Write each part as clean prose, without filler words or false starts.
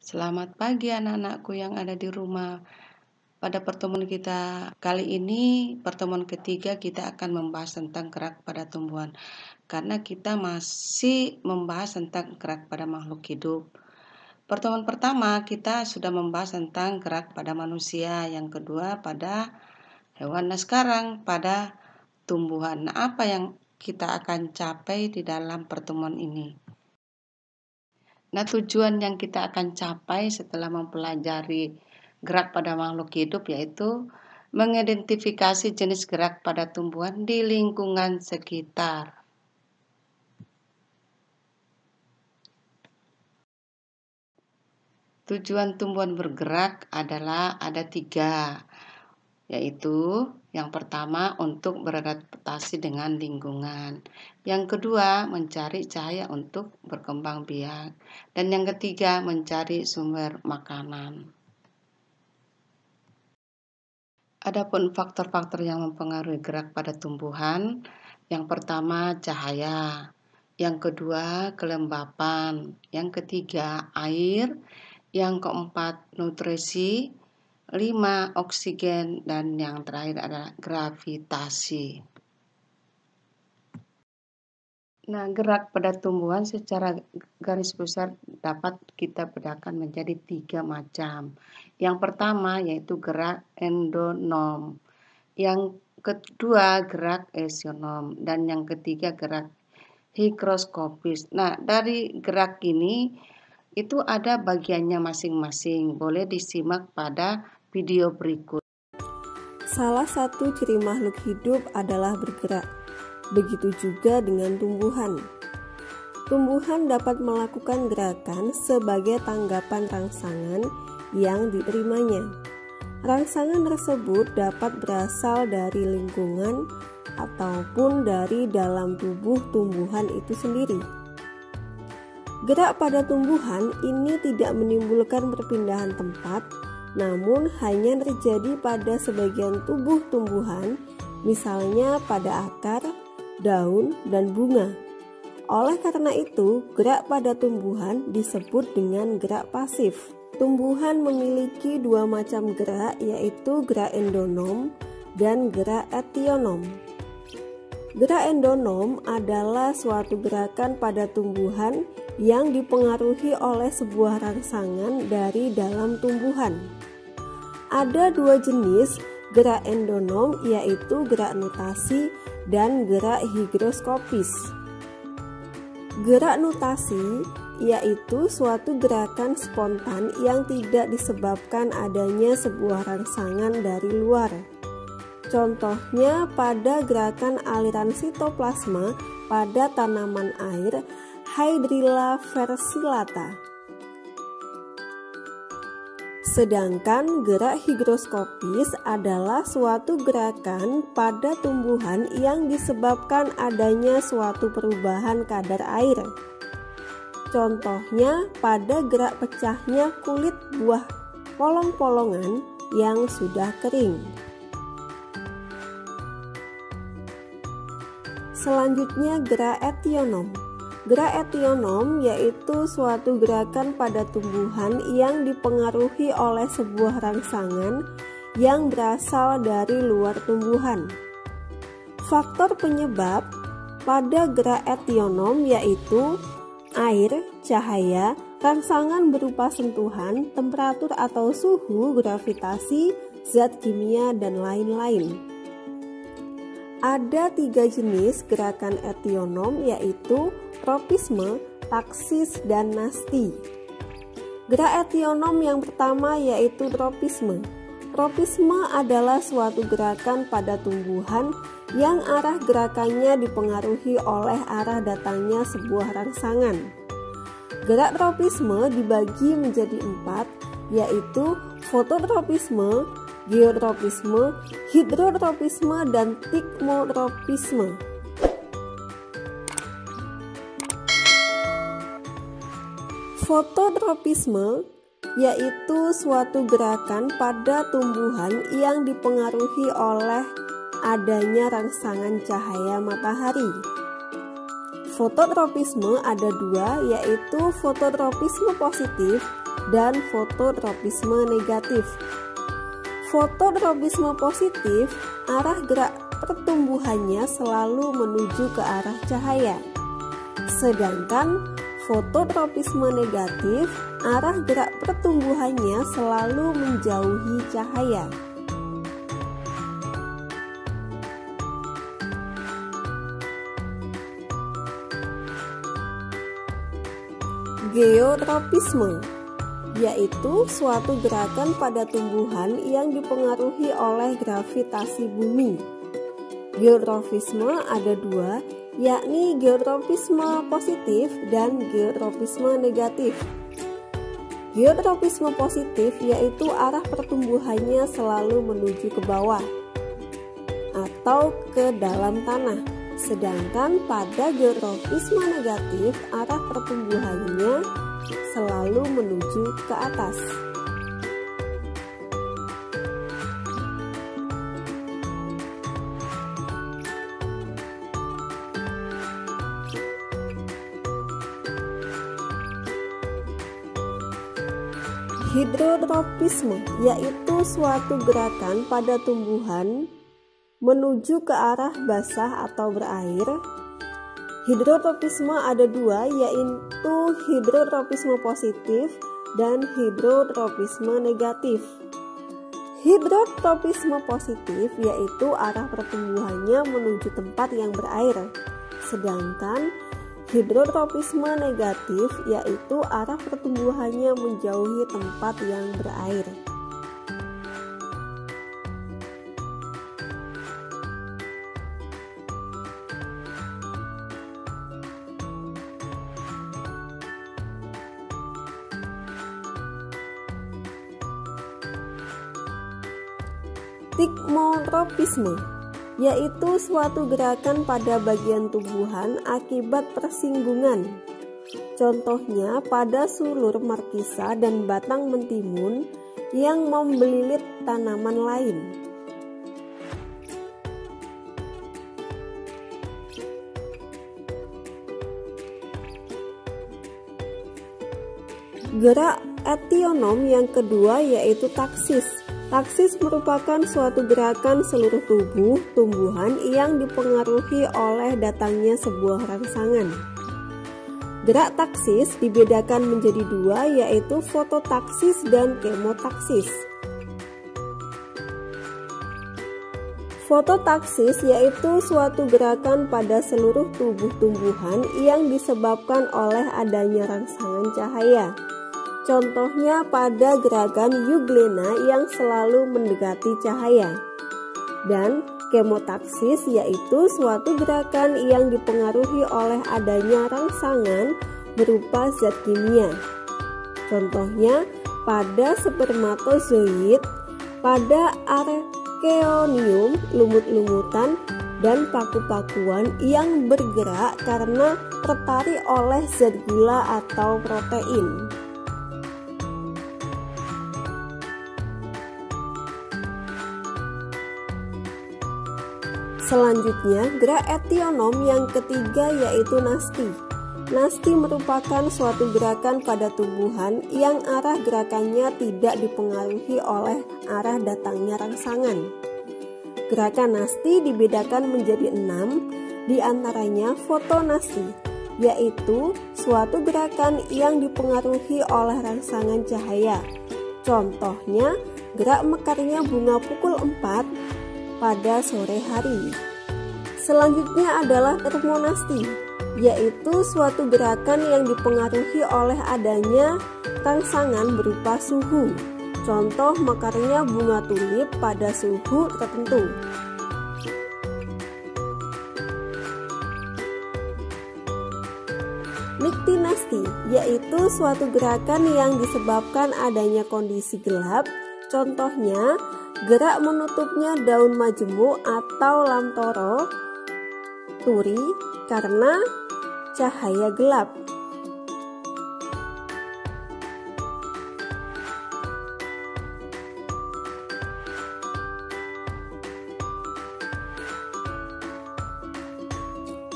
Selamat pagi anak-anakku yang ada di rumah. Pada pertemuan kita kali ini, pertemuan ketiga kita akan membahas tentang gerak pada tumbuhan. Karena kita masih membahas tentang gerak pada makhluk hidup. Pertemuan pertama kita sudah membahas tentang gerak pada manusia, yang kedua pada hewan, nah sekarang pada tumbuhan. Nah, apa yang kita akan capai di dalam pertemuan ini? Nah, tujuan yang kita akan capai setelah mempelajari gerak pada makhluk hidup yaitu mengidentifikasi jenis gerak pada tumbuhan di lingkungan sekitar. Tujuan tumbuhan bergerak adalah ada 3, yaitu yang pertama untuk beradaptasi dengan lingkungan, yang kedua mencari cahaya untuk berkembang biak, dan yang ketiga mencari sumber makanan. Adapun faktor-faktor yang mempengaruhi gerak pada tumbuhan, yang pertama cahaya, yang kedua kelembapan, yang ketiga air, yang keempat nutrisi, 5 oksigen, dan yang terakhir adalah gravitasi. Nah, gerak pada tumbuhan secara garis besar dapat kita bedakan menjadi 3 macam. Yang pertama yaitu gerak endonom, yang kedua gerak esionom, dan yang ketiga gerak higroskopis. Nah, dari gerak ini itu ada bagiannya masing-masing. Boleh disimak pada video berikut. Salah satu ciri makhluk hidup adalah bergerak. Begitu juga dengan tumbuhan. Tumbuhan dapat melakukan gerakan sebagai tanggapan rangsangan yang diterimanya. Rangsangan tersebut dapat berasal dari lingkungan ataupun dari dalam tubuh tumbuhan itu sendiri. Gerak pada tumbuhan ini tidak menimbulkan perpindahan tempat, namun hanya terjadi pada sebagian tubuh tumbuhan, misalnya pada akar, daun, dan bunga. Oleh karena itu, gerak pada tumbuhan disebut dengan gerak pasif. Tumbuhan memiliki 2 macam gerak, yaitu gerak endonom dan gerak etionom. Gerak endonom adalah suatu gerakan pada tumbuhan yang dipengaruhi oleh sebuah rangsangan dari dalam tumbuhan. Ada 2 jenis gerak endonom, yaitu gerak nutasi dan gerak higroskopis. Gerak nutasi yaitu suatu gerakan spontan yang tidak disebabkan adanya sebuah rangsangan dari luar. Contohnya pada gerakan aliran sitoplasma pada tanaman air Hydrilla versillata. Sedangkan gerak higroskopis adalah suatu gerakan pada tumbuhan yang disebabkan adanya suatu perubahan kadar air. Contohnya pada gerak pecahnya kulit buah polong-polongan yang sudah kering. Selanjutnya gerak etionom. Gerak etionom yaitu suatu gerakan pada tumbuhan yang dipengaruhi oleh sebuah rangsangan yang berasal dari luar tumbuhan. Faktor penyebab pada gerak etionom yaitu air, cahaya, rangsangan berupa sentuhan, temperatur atau suhu, gravitasi, zat kimia, dan lain-lain. Ada 3 jenis gerakan etionom yaitu tropisme, taksis, dan nasti. Gerak etionom yang pertama yaitu tropisme. Tropisme adalah suatu gerakan pada tumbuhan yang arah gerakannya dipengaruhi oleh arah datangnya sebuah rangsangan. Gerak tropisme dibagi menjadi 4, yaitu fototropisme, geotropisme, hidrotropisme, dan tikmotropisme. Fototropisme yaitu suatu gerakan pada tumbuhan yang dipengaruhi oleh adanya rangsangan cahaya matahari. Fototropisme ada 2, yaitu fototropisme positif dan fototropisme negatif. Fototropisme positif, arah gerak pertumbuhannya selalu menuju ke arah cahaya. Sedangkan fototropisme negatif, arah gerak pertumbuhannya selalu menjauhi cahaya. Geotropisme, yaitu suatu gerakan pada tumbuhan yang dipengaruhi oleh gravitasi bumi. Geotropisme ada dua, yakni geotropisme positif dan geotropisme negatif. Geotropisme positif yaitu arah pertumbuhannya selalu menuju ke bawah atau ke dalam tanah. Sedangkan pada geotropisme negatif, arah pertumbuhannya selalu menuju ke atas. Hidrotropisme yaitu suatu gerakan pada tumbuhan menuju ke arah basah atau berair. Hidrotropisme ada dua, yaitu hidrotropisme positif dan hidrotropisme negatif. Hidrotropisme positif yaitu arah pertumbuhannya menuju tempat yang berair. Sedangkan hidrotropisme negatif yaitu arah pertumbuhannya menjauhi tempat yang berair. Stigmotropisme yaitu suatu gerakan pada bagian tumbuhan akibat persinggungan. Contohnya pada sulur markisa dan batang mentimun yang membelilit tanaman lain. Gerak etionom yang kedua yaitu taksis. Taksis merupakan suatu gerakan seluruh tubuh tumbuhan yang dipengaruhi oleh datangnya sebuah rangsangan. Gerak taksis dibedakan menjadi dua, yaitu fototaksis dan kemotaksis. Fototaksis yaitu suatu gerakan pada seluruh tubuh tumbuhan yang disebabkan oleh adanya rangsangan cahaya. Contohnya pada gerakan euglena yang selalu mendekati cahaya. Dan kemotaksis yaitu suatu gerakan yang dipengaruhi oleh adanya rangsangan berupa zat kimia. Contohnya pada spermatozoid, pada archeonium, lumut-lumutan, dan paku-pakuan yang bergerak karena tertarik oleh zat gula atau protein. Selanjutnya, gerak etionom yang ketiga yaitu nasti. Nasti merupakan suatu gerakan pada tumbuhan yang arah gerakannya tidak dipengaruhi oleh arah datangnya rangsangan. Gerakan nasti dibedakan menjadi 6, diantaranya fotonasti, yaitu suatu gerakan yang dipengaruhi oleh rangsangan cahaya. Contohnya, gerak mekarnya bunga pukul 4 pada sore hari. Selanjutnya adalah termonasti, yaitu suatu gerakan yang dipengaruhi oleh adanya rangsangan berupa suhu. Contoh mekarnya bunga tulip pada suhu tertentu. Niktinasti, yaitu suatu gerakan yang disebabkan adanya kondisi gelap. Contohnya gerak menutupnya daun majemuk atau lamtoro turi karena cahaya gelap.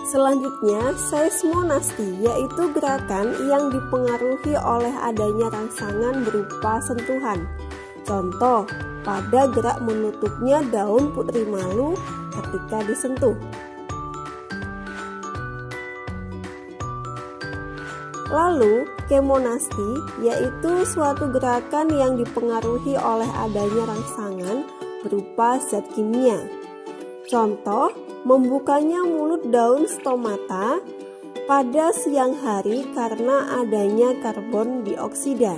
Selanjutnya, seismonasti, yaitu gerakan yang dipengaruhi oleh adanya rangsangan berupa sentuhan. Contoh, pada gerak menutupnya daun putri malu ketika disentuh. Lalu, kemonasti, yaitu suatu gerakan yang dipengaruhi oleh adanya rangsangan berupa zat kimia. Contoh, membukanya mulut daun stomata pada siang hari karena adanya karbon dioksida.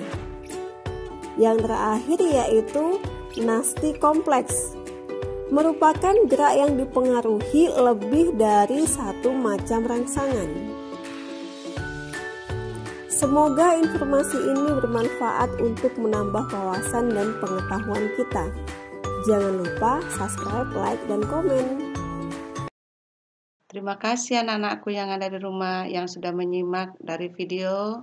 Yang terakhir yaitu nasti kompleks, merupakan gerak yang dipengaruhi lebih dari satu macam rangsangan. Semoga informasi ini bermanfaat untuk menambah wawasan dan pengetahuan kita. Jangan lupa subscribe, like, dan komen. Terima kasih anak-anakku yang ada di rumah yang sudah menyimak dari video.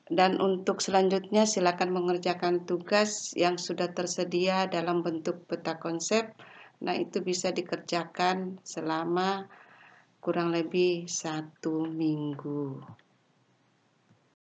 Dan untuk selanjutnya silakan mengerjakan tugas yang sudah tersedia dalam bentuk peta konsep. Nah, itu bisa dikerjakan selama kurang lebih 1 minggu.